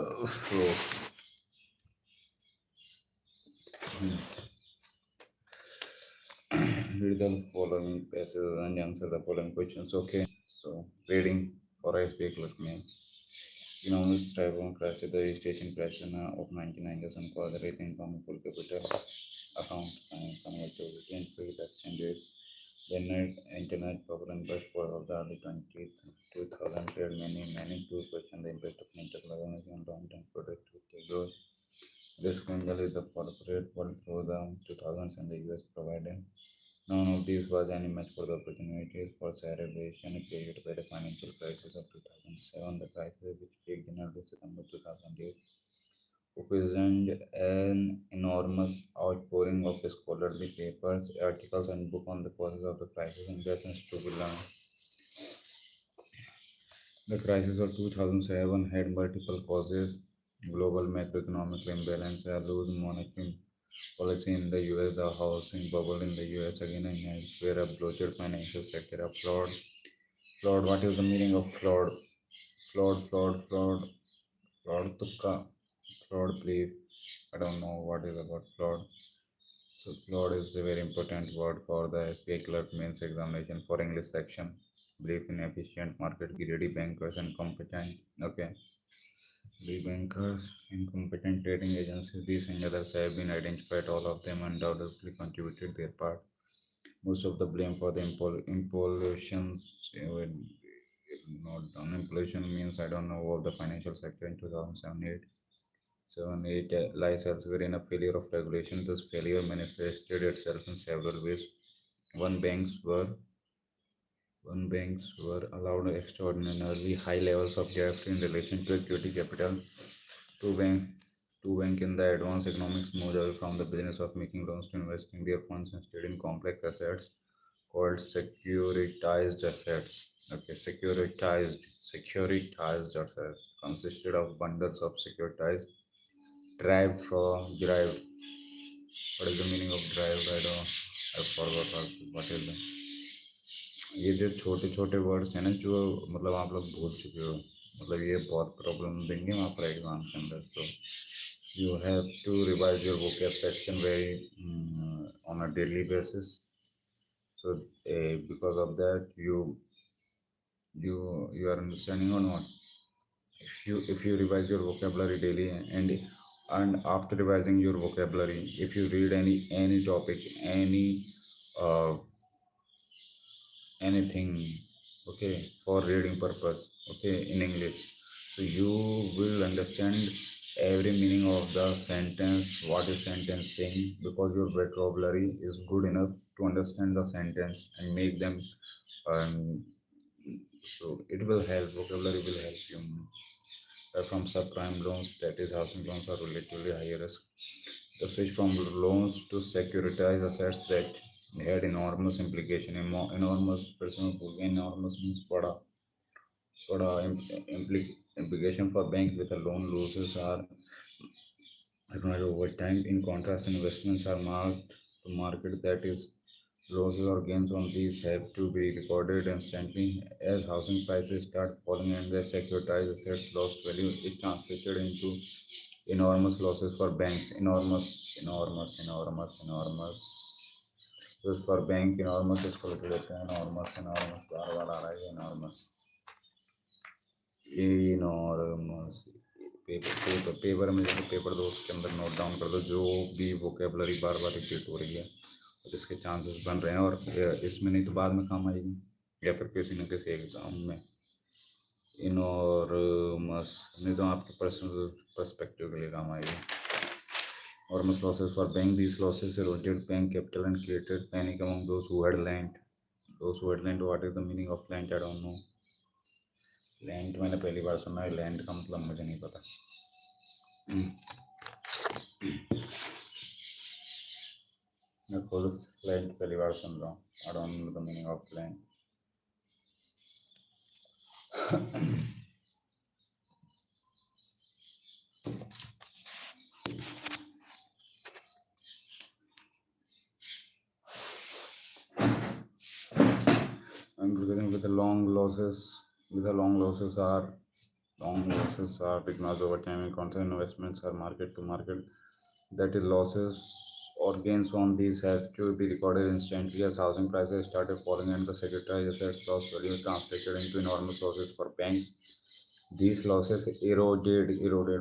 So, read the following passages and answer the following questions. Okay. So, reading for a speaker means economists thrive on crisis. The registration crisis of 1997 for the rate income full capital account and convertibility and free exchange rates. The internet problem burst for of the early 20th 2000 shared many to question the impact of internet on long-term productivity growth. This criminal is the corporate world through the 2000s and the US provided. None of these was any match for the opportunities for celebration created by the financial crisis of 2007, the crisis which peaked in early September 2008 occasioned an enormous outpouring of scholarly papers, articles, and books on the causes of the crisis and lessons to be learned. The crisis of 2007 had multiple causes: global macroeconomic imbalance, a loose monetary policy in the US, the housing bubble in the US again and elsewhere, a bloated financial sector, a fraud. Fraud, what is the meaning of fraud? Fraud, tukka. Fraud, please. I don't know what is about fraud. So fraud is a very important word for the SBI clerk means examination for English section. Brief, inefficient, market greedy bankers and competent. Okay. The bankers, incompetent trading agencies, these and others have been identified. All of them undoubtedly contributed their part. Most of the blame for the implosions, not done. Implosion means I don't know of the financial sector in 2007 8. 7 8 lies elsewhere in a failure of regulation. This failure manifested itself in several ways. One, banks were allowed extraordinarily high levels of debt in relation to equity capital. Two, bank, two bank in the advanced economics moved away from the business of making loans to investing their funds instead in complex assets called securitized assets. Okay, securitized assets consisted of bundles of securitized derived. What is the meaning of derived? I forgot what is the ये जो छोटे छोटे words हैं ना जो मतलब आप लोग भूल चुके हो मतलब ये बहुत प्रॉब्लम देंगे वहाँ पर एग्जाम के अंदर तो you have to revise your vocab section very on a daily basis so because of that you are understanding or not if you revise your vocabulary daily and after revising your vocabulary if you read any topic uh, anything okay for reading purpose okay in English so you will understand every meaning of the sentence what is sentence saying because your vocabulary is good enough to understand the sentence and make them um, so it will help vocabulary will help you from subprime loans, that is, housing loans are relatively higher risk. The switch from loans to securitized assets that had enormous implication. Enormous, enormous means implication for banks with a loan losses are recognized over time. In contrast, investments are marked to market that is losses or gains on these have to be recorded instantly. As housing prices start falling and the securitized assets lost value, it translated into enormous losses for banks. Enormous. Just for bank, enormous इसको लिख लेते हैं enormous बार बार आ रहा है enormous enormous paper में जैसे paper दो उसके अंदर नोट डाउन कर दो जो भी वोकेबलरी बार बार रिपीट हो रही है और इसके चांसेस बन रहे हैं और इसमें नहीं तो बाद में काम आएगी या फिर किसी न किसी एग्जाम में इनॉर्मस नहीं तो आपके पर्सनल पर्सपेक्टिव के लिए काम आएगी enormous losses for bank. These losses eroded bank capital and created panic among those who had land. What is the meaning of land? I don't know. Land मैंने पहली बार सुना है land का मतलब मुझे नहीं पता मैं खुद land पहली बार सुन रहा हूँ I don't know the meaning of land and with the long losses are Long losses are because over time and constant investments are market to market. That is, losses or gains on these have to be recorded instantly as housing prices started falling and the secretary assets lost value translated into enormous losses for banks. These losses eroded.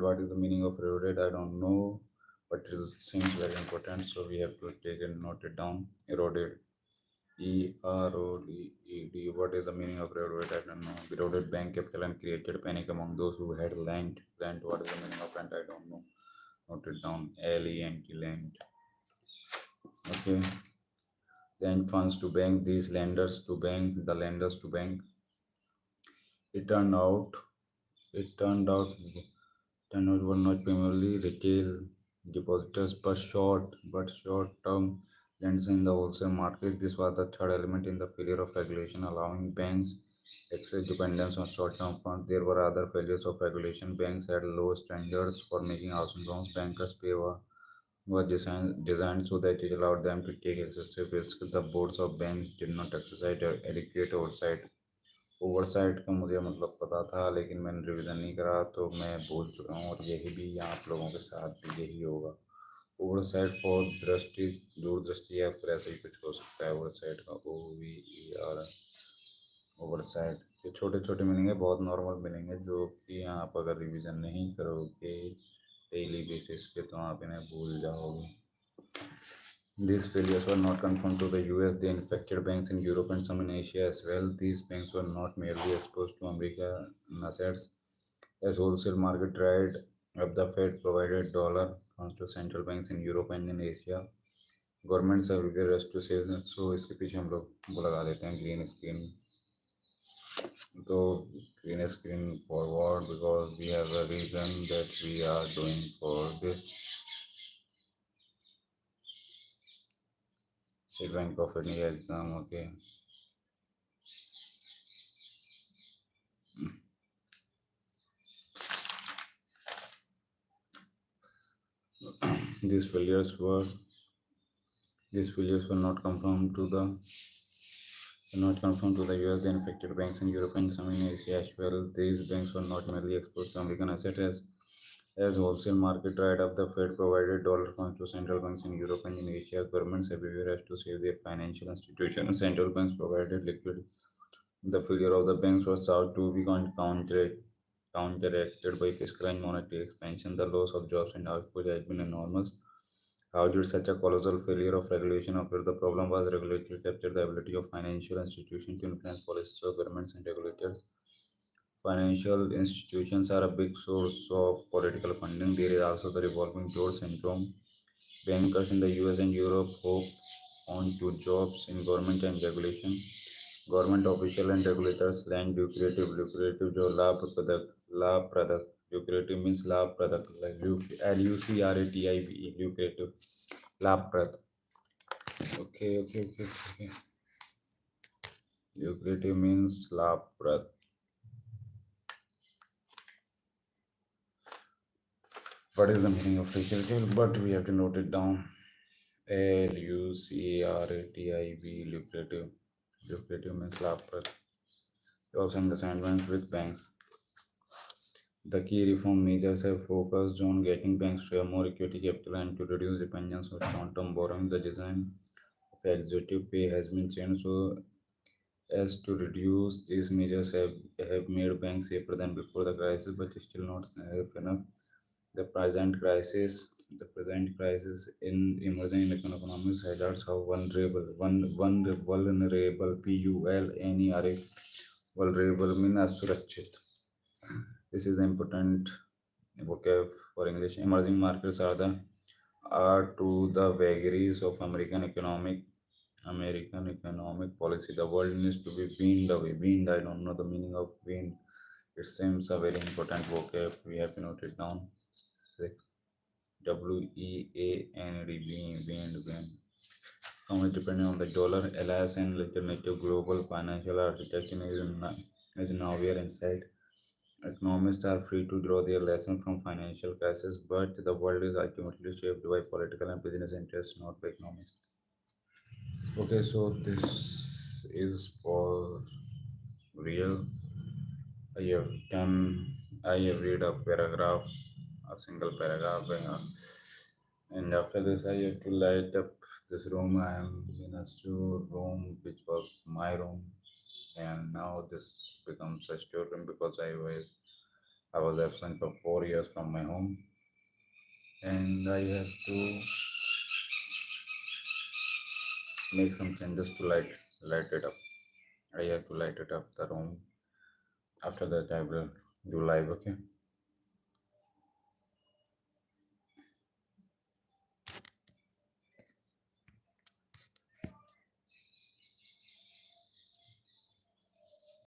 What is the meaning of eroded? I don't know, but it seems very important, so we have to take and note it down. Eroded. ERODED. What is the meaning of eroded? I don't know. Eroded bank capital and created panic among those who had lent. Lent. What is the meaning of lent? I don't know. Note it down. LENT. Lent. Okay. Lend funds to bank. These lenders to bank. The lenders to bank. It turned out. It turned out were not primarily retail depositors, but short-term lenders in the wholesale market. This was the third element in the failure of regulation, allowing banks excess dependence on short-term funds. There were other failures of regulation. Banks had low standards for making housing loans. Bankers' pay was designed so that it allowed them to take excessive risk. The boards of banks did not exercise adequate oversight. Oversight का मुझे मतलब पता था, लेकिन मैंने revision नहीं करा तो मैं भूल चुका हूँ, और यही भी आप लोगों के साथ भी यही होगा। ओवरसाइट फॉर दृष्टि, दूरदृष्टि, या फिर ऐसे ही कुछ हो सकता है ओवरसाइट का। OVER, ओवरसाइट के छोटे छोटे मीनिंग है, बहुत नॉर्मल मीनिंग है, जो कि आप अगर रिवीजन नहीं करोगे डेली बेसिस पे तो आप इन्हें भूल जाओगे। These failures were not confined to the US, they infected banks in Europe and some in Asia as well. These banks were not merely exposed to American assets. As wholesale market dried up, the Fed provided dollar funds to central banks in Europe and in Asia. Governments have vigorous to save them. So इसके पीछे हम लोग वो लगा देते हैं green screen. तो green screen forward because we have a reason that we are doing for this. State Bank of India exam, okay. These failures were these failures were not confined to the US. They infected banks in Europe and some in Asia as well. These banks were not merely exposed to American assets. As wholesale market dried up, the Fed provided dollar funds to central banks in Europe and in Asia. Governments everywhere has to save their financial institutions. Central banks provided liquidity. The failure of the banks was sought to be counteracted by fiscal and monetary expansion. The loss of jobs and output has been enormous. How did such a colossal failure of regulation occur? The problem was regulatory captured the ability of financial institutions to influence policies of governments and regulators. Financial institutions are a big source of political funding. There is also the revolving door syndrome. Bankers in the US and Europe hope on to jobs in government and regulation. Government official and regulators land lucrative जो लाभ प्रदक lucrative means लाभप्रदक like LUCRATIVE lucrative लाभप्रद okay lucrative means लाभप्रद. What is the meaning of lucrative? But we have to note it down. LUCRATIVE lucrative. Lucrative means लाभप्रद. Jobs and assignments with banks. The key reform measures have focused on getting banks to have more equity capital and to reduce dependence on short-term borrowing. The design of executive pay has been changed so as to reduce. These measures have made banks safer than before the crisis, but still not safe enough. The present crisis in emerging economies highlights how vulnerable PULNERA vulnerable mean असुरक्षित. This is the important vocab for English. Emerging markets are to the vagaries of American economic policy. The world needs to be weaned away. Weaned, I don't know the meaning of weaned. It seems a very important vocab. We have to note it down. Six. WEAND, weaned. Economy depending on the dollar, allies and alternative global financial architecture is now we are inside. Economists are free to draw their lesson from financial crisis, but the world is ultimately shaped by political and business interests, not by economists. Okay, so this is for real. You have 10 I have read a paragraph, a single paragraph, and after this, I have to light up this room. I am in a store room, which was my room, and now this becomes a store room because I was absent for 4 years from my home, and I have to make some changes to light it up. I have to light it up the room. After that, I will do live. Okay.